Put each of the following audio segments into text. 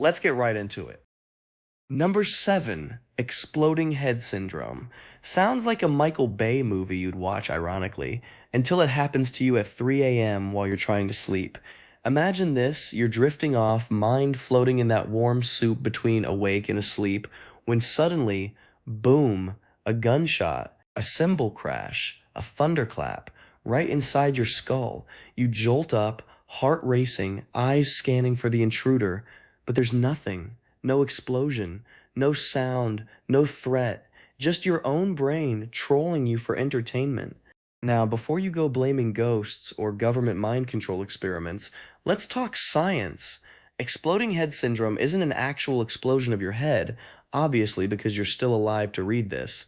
Let's get right into it. Number 7, exploding head syndrome. Sounds like a Michael Bay movie you'd watch, ironically, until it happens to you at 3 a.m. while you're trying to sleep. Imagine this, you're drifting off, mind floating in that warm soup between awake and asleep, when suddenly, boom, a gunshot, a cymbal crash, a thunderclap, right inside your skull. You jolt up, heart racing, eyes scanning for the intruder, but there's nothing. No explosion, no sound, no threat, just your own brain trolling you for entertainment. Now, before you go blaming ghosts or government mind control experiments, let's talk science. Exploding head syndrome isn't an actual explosion of your head, obviously, because you're still alive to read this.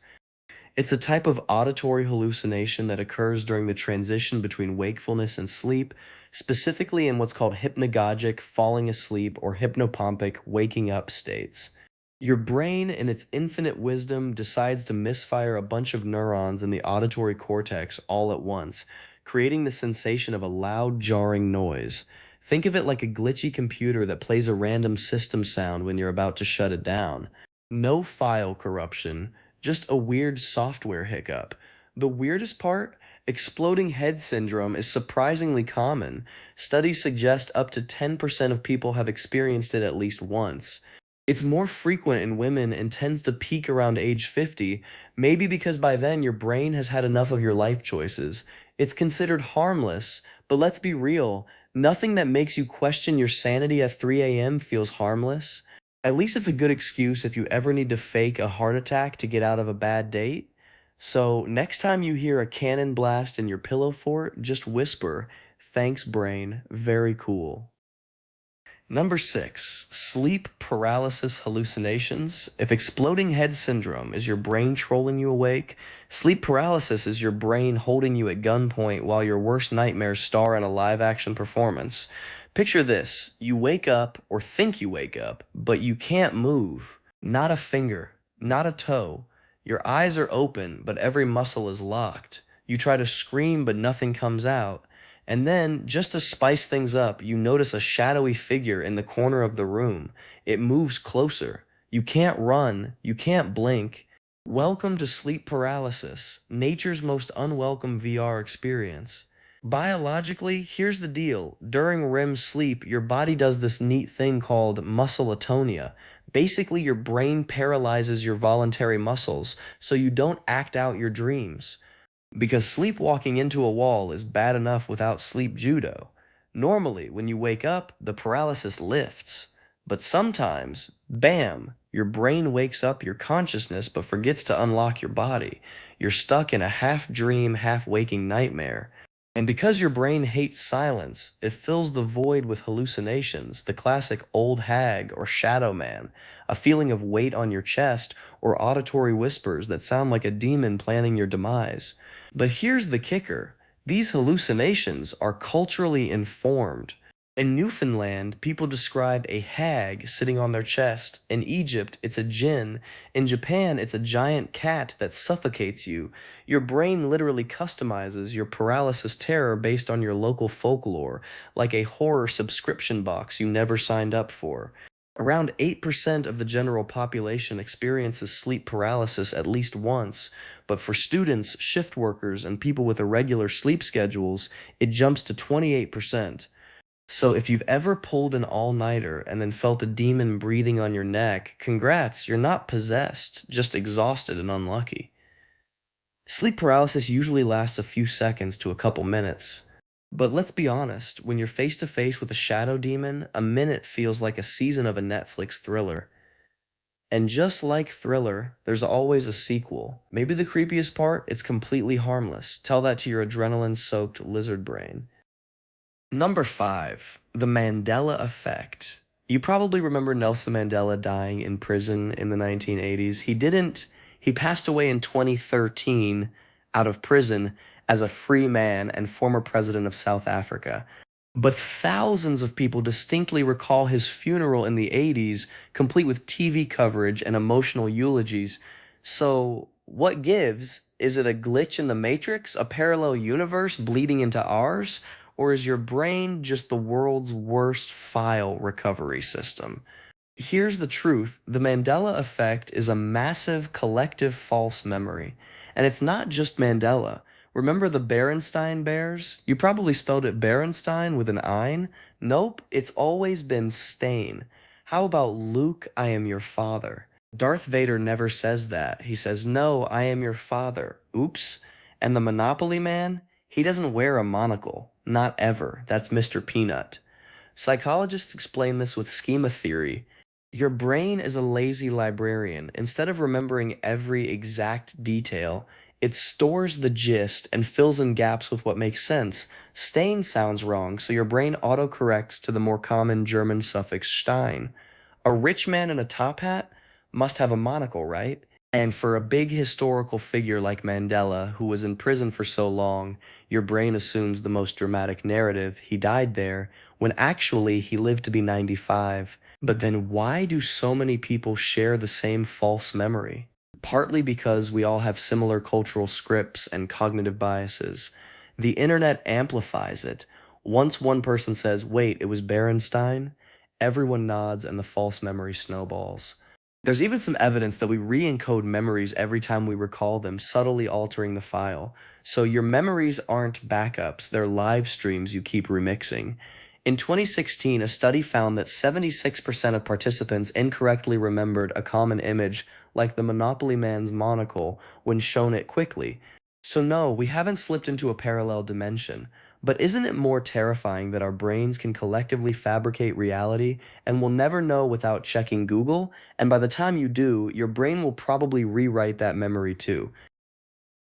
It's a type of auditory hallucination that occurs during the transition between wakefulness and sleep, specifically in what's called hypnagogic, falling asleep, or hypnopompic, waking up states. Your brain, in its infinite wisdom, decides to misfire a bunch of neurons in the auditory cortex all at once, creating the sensation of a loud, jarring noise. Think of it like a glitchy computer that plays a random system sound when you're about to shut it down. No file corruption, just a weird software hiccup. The weirdest part? Exploding head syndrome is surprisingly common. Studies suggest up to 10% of people have experienced it at least once. It's more frequent in women and tends to peak around age 50, maybe because by then your brain has had enough of your life choices. It's considered harmless, but let's be real, nothing that makes you question your sanity at 3 a.m. feels harmless. At least it's a good excuse if you ever need to fake a heart attack to get out of a bad date. So, next time you hear a cannon blast in your pillow fort, just whisper, "Thanks, brain, very cool." Number 6, sleep paralysis hallucinations. If exploding head syndrome is your brain trolling you awake, sleep paralysis is your brain holding you at gunpoint while your worst nightmares star in a live action performance. Picture this, you wake up, or think you wake up, but you can't move. Not a finger, not a toe. Your eyes are open, but every muscle is locked. You try to scream, but nothing comes out. And then, just to spice things up, you notice a shadowy figure in the corner of the room. It moves closer. You can't run, you can't blink. Welcome to sleep paralysis, nature's most unwelcome VR experience. Biologically, here's the deal. During REM sleep, your body does this neat thing called muscle atonia. Basically, your brain paralyzes your voluntary muscles, so you don't act out your dreams. Because sleepwalking into a wall is bad enough without sleep judo. Normally, when you wake up, the paralysis lifts. But sometimes, bam, your brain wakes up your consciousness but forgets to unlock your body. You're stuck in a half-dream, half-waking nightmare. And because your brain hates silence, it fills the void with hallucinations, the classic old hag or shadow man, a feeling of weight on your chest, or auditory whispers that sound like a demon planning your demise. But here's the kicker. These hallucinations are culturally informed. In Newfoundland, people describe a hag sitting on their chest. In Egypt, it's a jinn. In Japan, it's a giant cat that suffocates you. Your brain literally customizes your paralysis terror based on your local folklore, like a horror subscription box you never signed up for. Around 8% of the general population experiences sleep paralysis at least once, but for students, shift workers, and people with irregular sleep schedules, it jumps to 28%. So if you've ever pulled an all-nighter and then felt a demon breathing on your neck, congrats, you're not possessed, just exhausted and unlucky. Sleep paralysis usually lasts a few seconds to a couple minutes. But let's be honest, when you're face to face with a shadow demon, a minute feels like a season of a Netflix thriller. And just like Thriller, there's always a sequel. Maybe the creepiest part, it's completely harmless. Tell that to your adrenaline-soaked lizard brain. Number 5, the Mandela effect. You probably remember Nelson Mandela dying in prison in the 1980s. He passed away in 2013 out of prison as a free man and former president of South Africa. But thousands of people distinctly recall his funeral in the 80s, complete with TV coverage and emotional eulogies. So, what gives? Is it a glitch in the Matrix, a parallel universe bleeding into ours? Or is your brain just the world's worst file recovery system? Here's the truth. The Mandela effect is a massive collective false memory. And it's not just Mandela. Remember the Berenstain Bears? You probably spelled it Berenstain with an ein. Nope, it's always been Stain. How about Luke, I am your father? Darth Vader never says that. He says, no, I am your father. Oops. And the Monopoly Man? He doesn't wear a monocle. Not ever. That's Mr. Peanut. Psychologists explain this with schema theory. Your brain is a lazy librarian. Instead of remembering every exact detail, it stores the gist and fills in gaps with what makes sense. Stain sounds wrong, so your brain autocorrects to the more common German suffix Stein. A rich man in a top hat must have a monocle, right? And for a big historical figure like Mandela, who was in prison for so long, your brain assumes the most dramatic narrative, he died there, when actually he lived to be 95. But then why do so many people share the same false memory? Partly because we all have similar cultural scripts and cognitive biases. The internet amplifies it. Once one person says, wait, it was Berenstain, everyone nods and the false memory snowballs. There's even some evidence that we re-encode memories every time we recall them, subtly altering the file. So your memories aren't backups, they're live streams you keep remixing. In 2016, a study found that 76% of participants incorrectly remembered a common image like the Monopoly Man's monocle when shown it quickly. So no, we haven't slipped into a parallel dimension. But isn't it more terrifying that our brains can collectively fabricate reality and we'll never know without checking Google? And by the time you do, your brain will probably rewrite that memory too.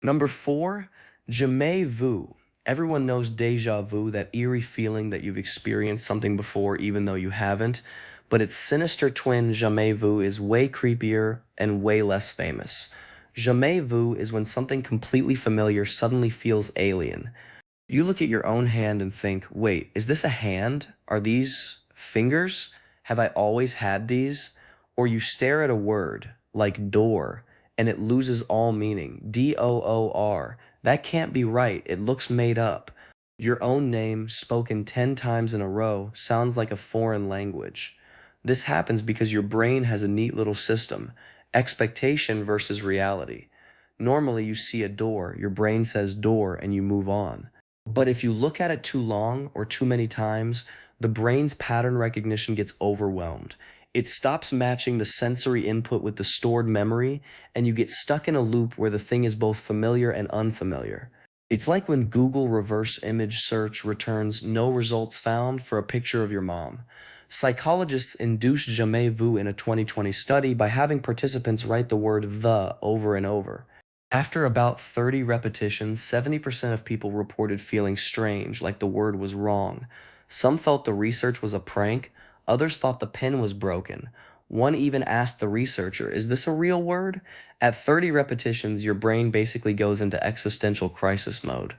Number 4, Jamais Vu. Everyone knows deja vu, that eerie feeling that you've experienced something before even though you haven't. But its sinister twin, Jamais Vu, is way creepier and way less famous. Jamais Vu is when something completely familiar suddenly feels alien. You look at your own hand and think, wait, is this a hand? Are these fingers? Have I always had these? Or you stare at a word, like door, and it loses all meaning. Door. That can't be right. It looks made up. Your own name, spoken 10 times in a row, sounds like a foreign language. This happens because your brain has a neat little system, expectation versus reality. Normally, you see a door, your brain says door, and you move on. But if you look at it too long or too many times, the brain's pattern recognition gets overwhelmed. It stops matching the sensory input with the stored memory, and you get stuck in a loop where the thing is both familiar and unfamiliar. It's like when Google reverse image search returns no results found for a picture of your mom. Psychologists induced Jamais Vu in a 2020 study by having participants write the word the over and over. After about 30 repetitions, 70% of people reported feeling strange, like the word was wrong. Some felt the research was a prank, others thought the pen was broken. One even asked the researcher, is this a real word? At 30 repetitions, your brain basically goes into existential crisis mode.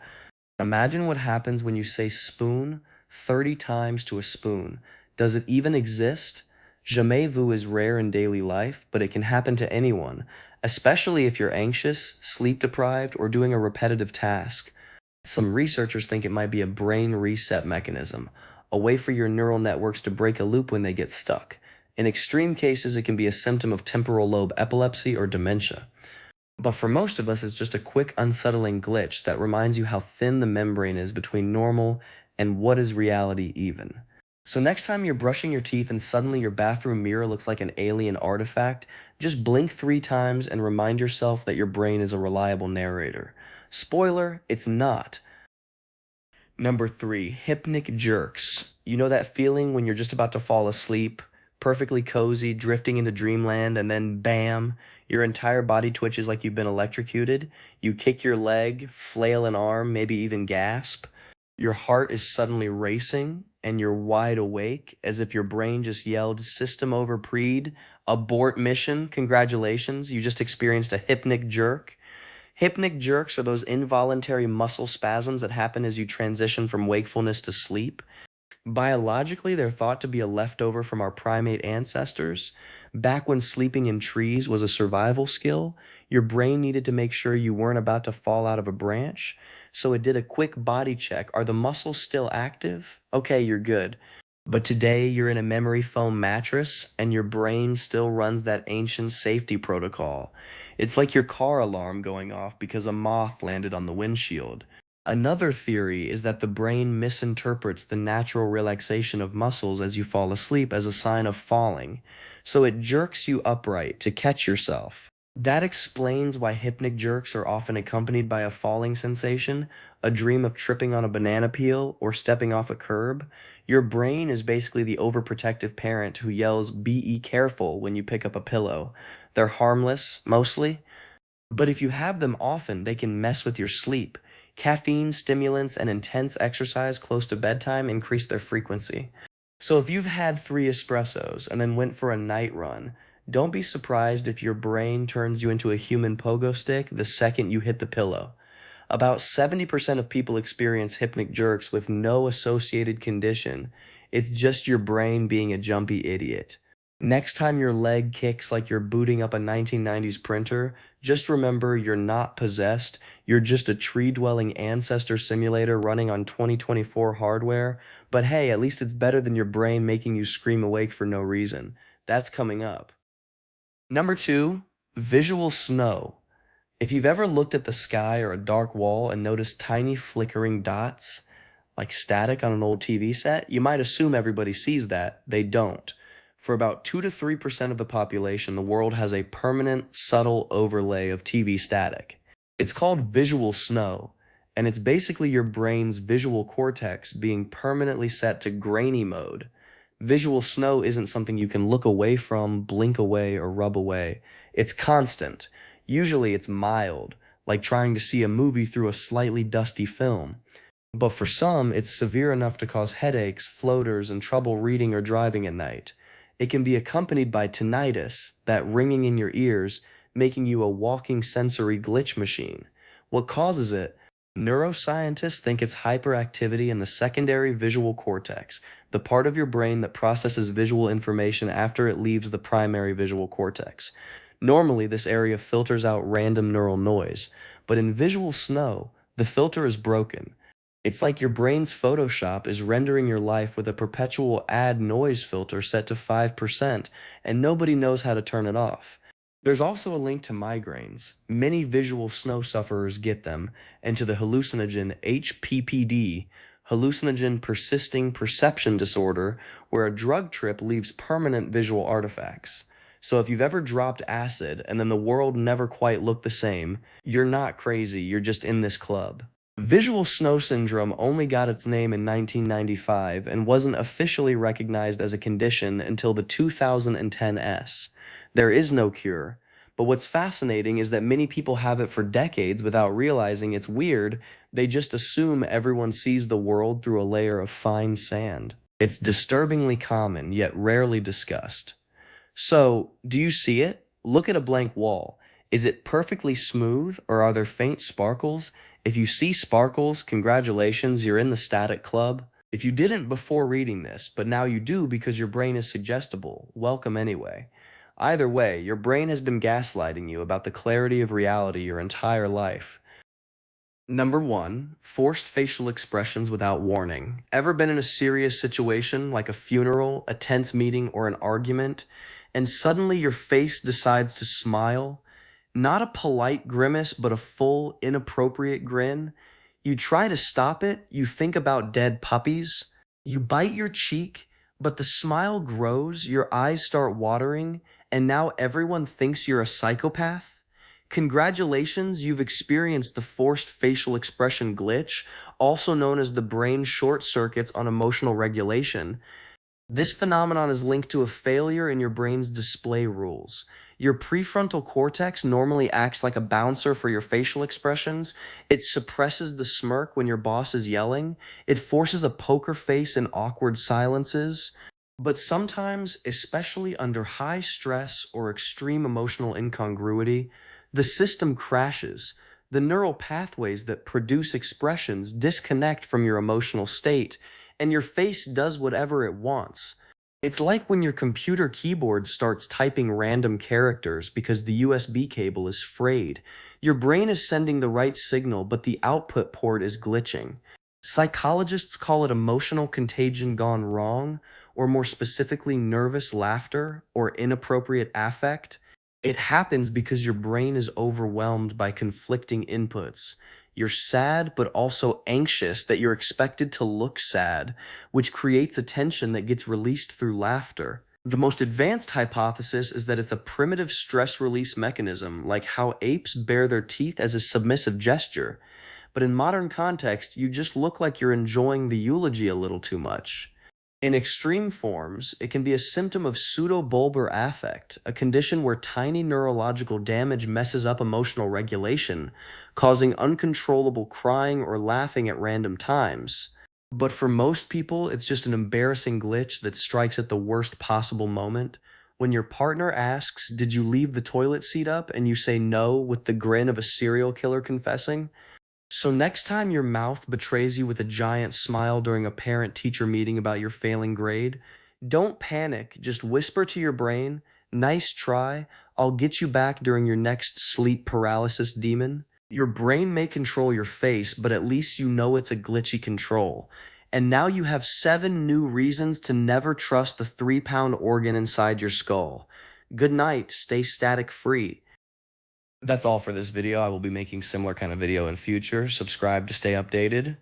Imagine what happens when you say spoon 30 times to a spoon. Does it even exist? Jamais vu is rare in daily life, but it can happen to anyone, especially if you're anxious, sleep deprived, or doing a repetitive task. Some researchers think it might be a brain reset mechanism, a way for your neural networks to break a loop when they get stuck. In extreme cases, it can be a symptom of temporal lobe epilepsy or dementia. But for most of us, it's just a quick, unsettling glitch that reminds you how thin the membrane is between normal and what is reality even. So next time you're brushing your teeth and suddenly your bathroom mirror looks like an alien artifact, just blink 3 times and remind yourself that your brain is a reliable narrator. Spoiler, it's not. Number 3, hypnic jerks. You know that feeling when you're just about to fall asleep, perfectly cozy, drifting into dreamland, and then bam, your entire body twitches like you've been electrocuted. You kick your leg, flail an arm, maybe even gasp. Your heart is suddenly racing, and you're wide awake, as if your brain just yelled, "System overpreed, abort mission, congratulations, you just experienced a hypnic jerk." Hypnic jerks are those involuntary muscle spasms that happen as you transition from wakefulness to sleep. Biologically, they're thought to be a leftover from our primate ancestors. Back when sleeping in trees was a survival skill, your brain needed to make sure you weren't about to fall out of a branch, so it did a quick body check. Are the muscles still active? Okay, you're good. But today you're in a memory foam mattress and your brain still runs that ancient safety protocol. It's like your car alarm going off because a moth landed on the windshield. Another theory is that the brain misinterprets the natural relaxation of muscles as you fall asleep as a sign of falling, so it jerks you upright to catch yourself. That explains why hypnic jerks are often accompanied by a falling sensation, a dream of tripping on a banana peel, or stepping off a curb. Your brain is basically the overprotective parent who yells, "Be careful," when you pick up a pillow. They're harmless, mostly, but if you have them often, they can mess with your sleep. Caffeine, stimulants, and intense exercise close to bedtime increase their frequency. So if you've had 3 espressos and then went for a night run, don't be surprised if your brain turns you into a human pogo stick the second you hit the pillow. About 70% of people experience hypnic jerks with no associated condition. It's just your brain being a jumpy idiot. Next time your leg kicks like you're booting up a 1990s printer, just remember you're not possessed, you're just a tree-dwelling ancestor simulator running on 2024 hardware. But hey, at least it's better than your brain making you scream awake for no reason. That's coming up. Number 2, visual snow. If you've ever looked at the sky or a dark wall and noticed tiny flickering dots, like static on an old TV set, you might assume everybody sees that. They don't. For about 2 to 3% of the population, the world has a permanent, subtle overlay of TV static. It's called visual snow, and it's basically your brain's visual cortex being permanently set to grainy mode. Visual snow isn't something you can look away from, blink away, or rub away. It's constant. Usually it's mild, like trying to see a movie through a slightly dusty film. But for some, it's severe enough to cause headaches, floaters, and trouble reading or driving at night. It can be accompanied by tinnitus, that ringing in your ears, making you a walking sensory glitch machine. What causes it? Neuroscientists think it's hyperactivity in the secondary visual cortex, the part of your brain that processes visual information after it leaves the primary visual cortex. Normally, this area filters out random neural noise, but in visual snow, the filter is broken. It's like your brain's Photoshop is rendering your life with a perpetual add noise filter set to 5%, and nobody knows how to turn it off. There's also a link to migraines. Many visual snow sufferers get them, and to the hallucinogen HPPD, hallucinogen persisting perception disorder, where a drug trip leaves permanent visual artifacts. So if you've ever dropped acid and then the world never quite looked the same, you're not crazy, you're just in this club. Visual snow syndrome only got its name in 1995 and wasn't officially recognized as a condition until the 2010s. There is no cure, but what's fascinating is that many people have it for decades without realizing it's weird. They just assume everyone sees the world through a layer of fine sand. It's disturbingly common, yet rarely discussed. So, do you see it? Look at a blank wall. Is it perfectly smooth, or are there faint sparkles? If you see sparkles, congratulations, you're in the static club. If you didn't before reading this, but now you do because your brain is suggestible, welcome anyway. Either way, your brain has been gaslighting you about the clarity of reality your entire life. Number 1, forced facial expressions without warning. Ever been in a serious situation like a funeral, a tense meeting, or an argument, and suddenly your face decides to smile? Not a polite grimace, but a full, inappropriate grin. You try to stop it, you think about dead puppies. You bite your cheek, but the smile grows, your eyes start watering, and now everyone thinks you're a psychopath. Congratulations, you've experienced the forced facial expression glitch, also known as the brain short circuits on emotional regulation. This phenomenon is linked to a failure in your brain's display rules. Your prefrontal cortex normally acts like a bouncer for your facial expressions. It suppresses the smirk when your boss is yelling. It forces a poker face in awkward silences. But sometimes, especially under high stress or extreme emotional incongruity, the system crashes. The neural pathways that produce expressions disconnect from your emotional state, and your face does whatever it wants. It's like when your computer keyboard starts typing random characters because the USB cable is frayed. Your brain is sending the right signal, but the output port is glitching. Psychologists call it emotional contagion gone wrong, or more specifically, nervous laughter or inappropriate affect. It happens because your brain is overwhelmed by conflicting inputs. You're sad, but also anxious that you're expected to look sad, which creates a tension that gets released through laughter. The most advanced hypothesis is that it's a primitive stress release mechanism, like how apes bare their teeth as a submissive gesture. But in modern context, you just look like you're enjoying the eulogy a little too much. In extreme forms, it can be a symptom of pseudobulbar affect, a condition where tiny neurological damage messes up emotional regulation, causing uncontrollable crying or laughing at random times. But for most people, it's just an embarrassing glitch that strikes at the worst possible moment. When your partner asks, "Did you leave the toilet seat up?" and you say no with the grin of a serial killer confessing. So next time your mouth betrays you with a giant smile during a parent-teacher meeting about your failing grade, don't panic, just whisper to your brain, "Nice try, I'll get you back during your next sleep paralysis demon." Your brain may control your face, but at least you know it's a glitchy control. And now you have 7 new reasons to never trust the 3-pound organ inside your skull. Good night, stay static free. That's all for this video. I will be making similar kind of video in future. Subscribe to stay updated.